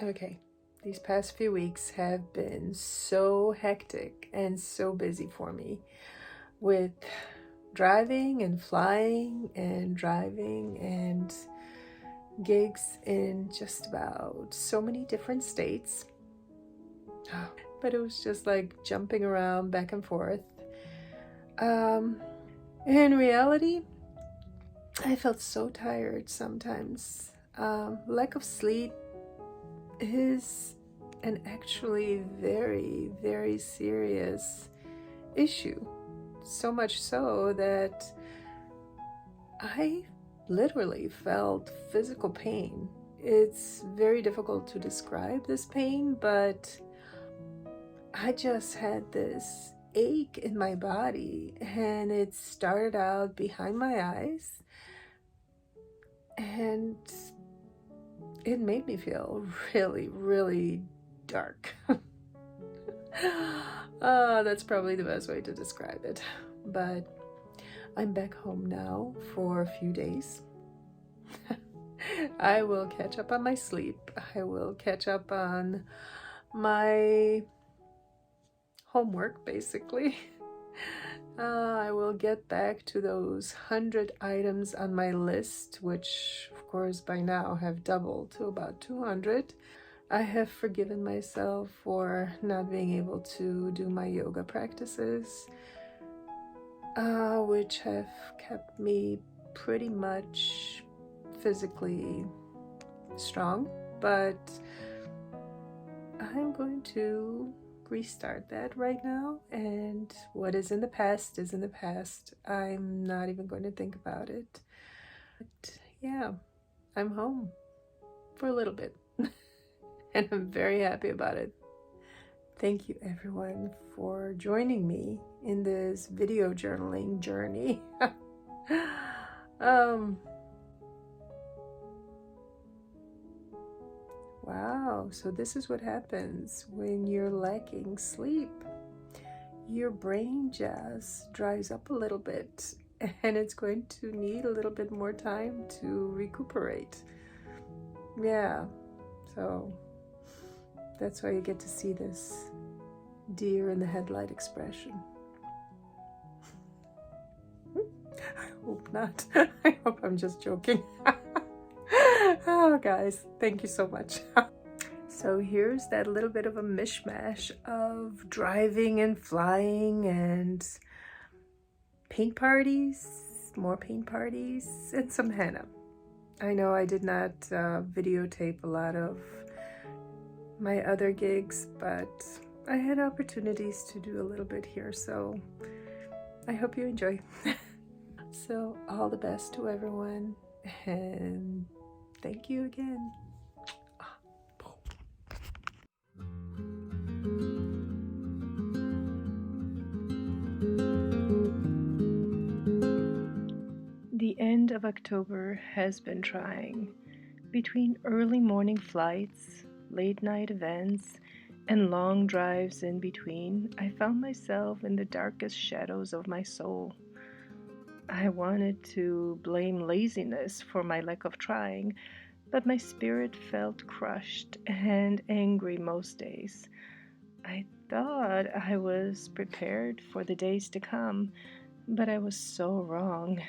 Okay, these past few weeks have been so hectic and so busy for me with driving and flying and driving and gigs in just about so many different states. But it was just like jumping around back and forth. In reality, I felt so tired sometimes. Lack of sleep is an actually very, very serious issue. So much so that I literally felt physical pain. It's very difficult to describe this pain, but I just had this ache in my body, and it started out behind my eyes, and it made me feel really, really dark. That's probably the best way to describe it. But I'm back home now for a few days. I will catch up on my sleep. I will catch up on my homework, basically. I will get back to those 100 items on my list, which of course by now have doubled to about 200. I have forgiven myself for not being able to do my yoga practices, which have kept me pretty much physically strong, but I'm going to restart that right now, and what is in the past is in the past. I'm not even going to think about it. But yeah, I'm home for a little bit and I'm very happy about it. Thank you everyone for joining me in this video journaling journey. Wow, so this is what happens when you're lacking sleep. Your brain just dries up a little bit, and it's going to need a little bit more time to recuperate. Yeah, so that's why you get to see this deer in the headlight expression. I hope not. I hope I'm just joking. Oh, guys, thank you so much. So here's that little bit of a mishmash of driving and flying and paint parties, more paint parties, and some henna. I know I did not videotape a lot of my other gigs, but I had opportunities to do a little bit here, so I hope you enjoy. So all the best to everyone, and thank you again. The end of October has been trying. Between early morning flights, late night events, and long drives in between, I found myself in the darkest shadows of my soul. I wanted to blame laziness for my lack of trying, but my spirit felt crushed and angry most days. I thought I was prepared for the days to come, but I was so wrong.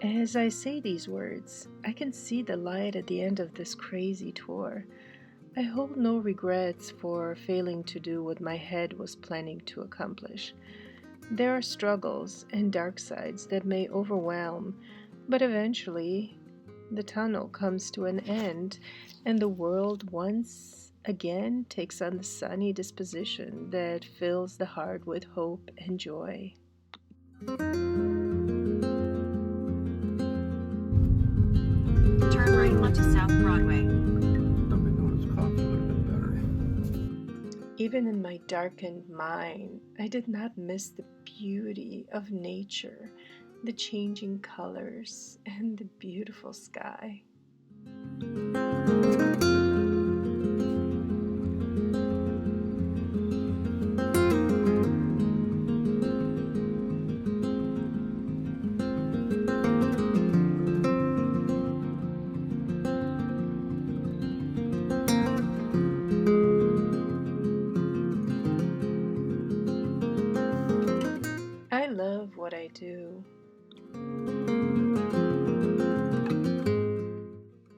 As I say these words, I can see the light at the end of this crazy tour. I hold no regrets for failing to do what my head was planning to accomplish. There are struggles and dark sides that may overwhelm, but eventually the tunnel comes to an end, and the world once again takes on the sunny disposition that fills the heart with hope and joy. Turn right onto South Broadway. Even in my darkened mind, I did not miss the beauty of nature, the changing colors, and the beautiful sky.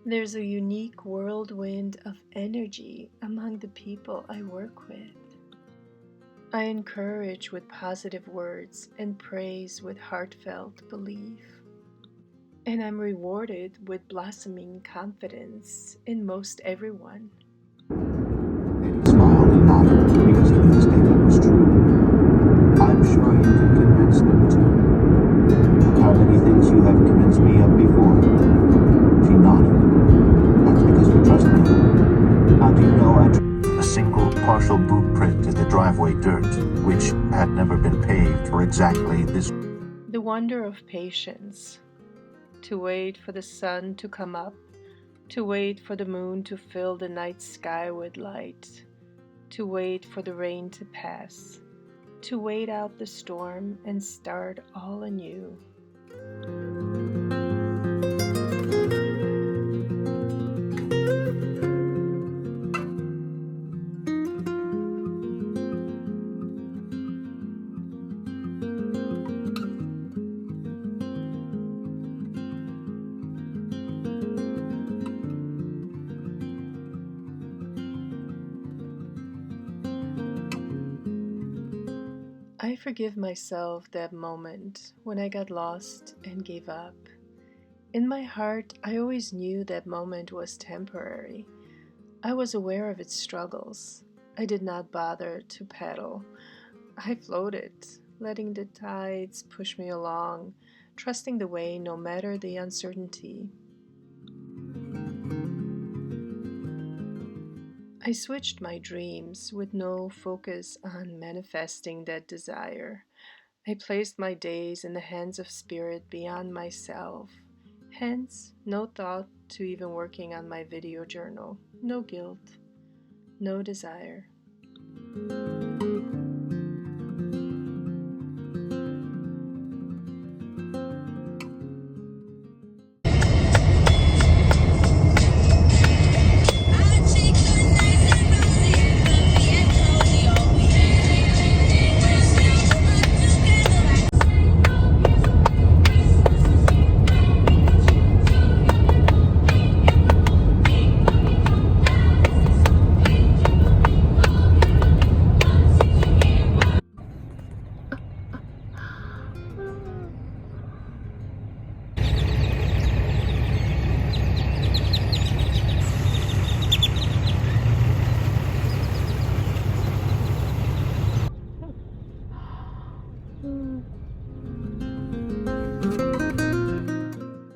There's a unique whirlwind of energy among the people I work with. I encourage with positive words and praise with heartfelt belief. And I'm rewarded with blossoming confidence in most everyone. And he smiled and nodded because he knew the statement was true. I'm sure you can convince them too. Look how many things you have convinced me of before. She nodded. That's because you trust me. How do you know I trust? A single partial boot print in the driveway dirt, which had never been paved for exactly this. The wonder of patience. To wait for the sun to come up, to wait for the moon to fill the night sky with light, to wait for the rain to pass, to wait out the storm and start all anew. I forgive myself that moment when I got lost and gave up. In my heart, I always knew that moment was temporary. I was aware of its struggles. I did not bother to paddle. I floated, letting the tides push me along, trusting the way no matter the uncertainty. I switched my dreams with no focus on manifesting that desire. I placed my days in the hands of spirit beyond myself. Hence, no thought to even working on my video journal. No guilt, no desire.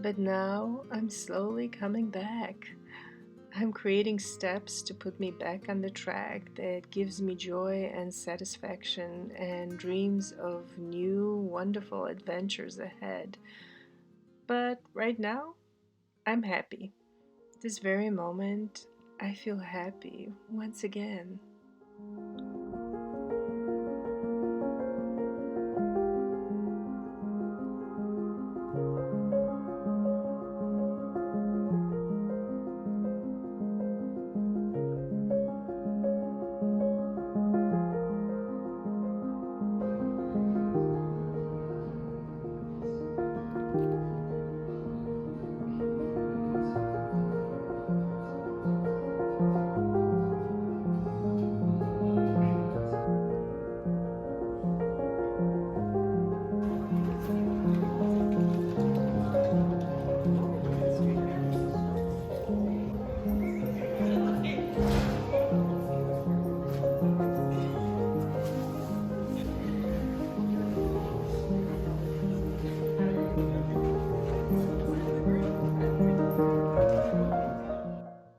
But now I'm slowly coming back. I'm creating steps to put me back on the track that gives me joy and satisfaction and dreams of new, wonderful adventures ahead. But right now, I'm happy. This very moment, I feel happy once again.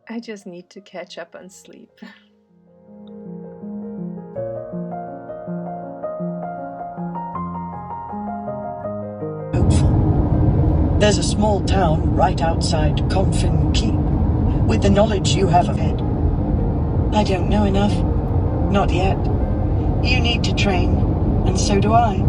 I just need to catch up on sleep. Hopeful. There's a small town right outside Confin Keep. With the knowledge you have of it, I don't know enough. Not yet. You need to train, and so do I.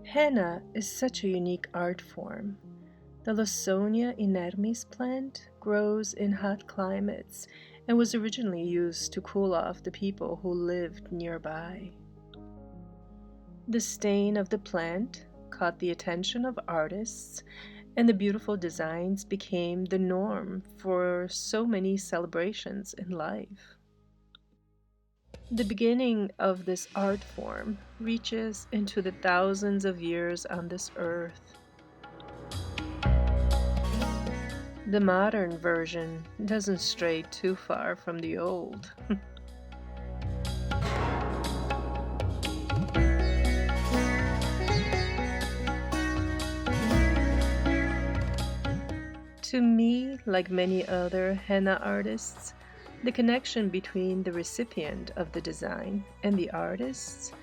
Henna is such a unique art form. The Lawsonia inermis plant grows in hot climates and was originally used to cool off the people who lived nearby. The stain of the plant caught the attention of artists, and the beautiful designs became the norm for so many celebrations in life. The beginning of this art form reaches into the thousands of years on this earth. The modern version doesn't stray too far from the old. To me, like many other henna artists, the connection between the recipient of the design and the artist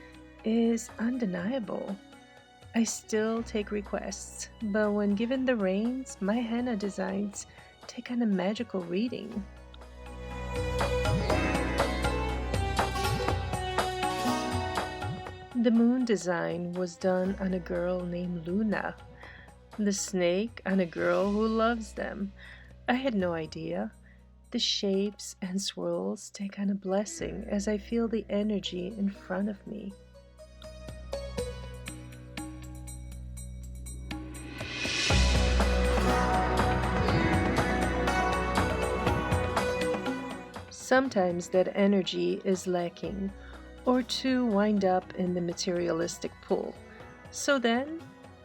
is undeniable. I still take requests, but when given the reins, my henna designs take on a magical reading. The moon design was done on a girl named Luna, the snake on a girl who loves them. I had no idea. The shapes and swirls take on a blessing as I feel the energy in front of me. Sometimes that energy is lacking or too wind up in the materialistic pull. So then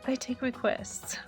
I take requests.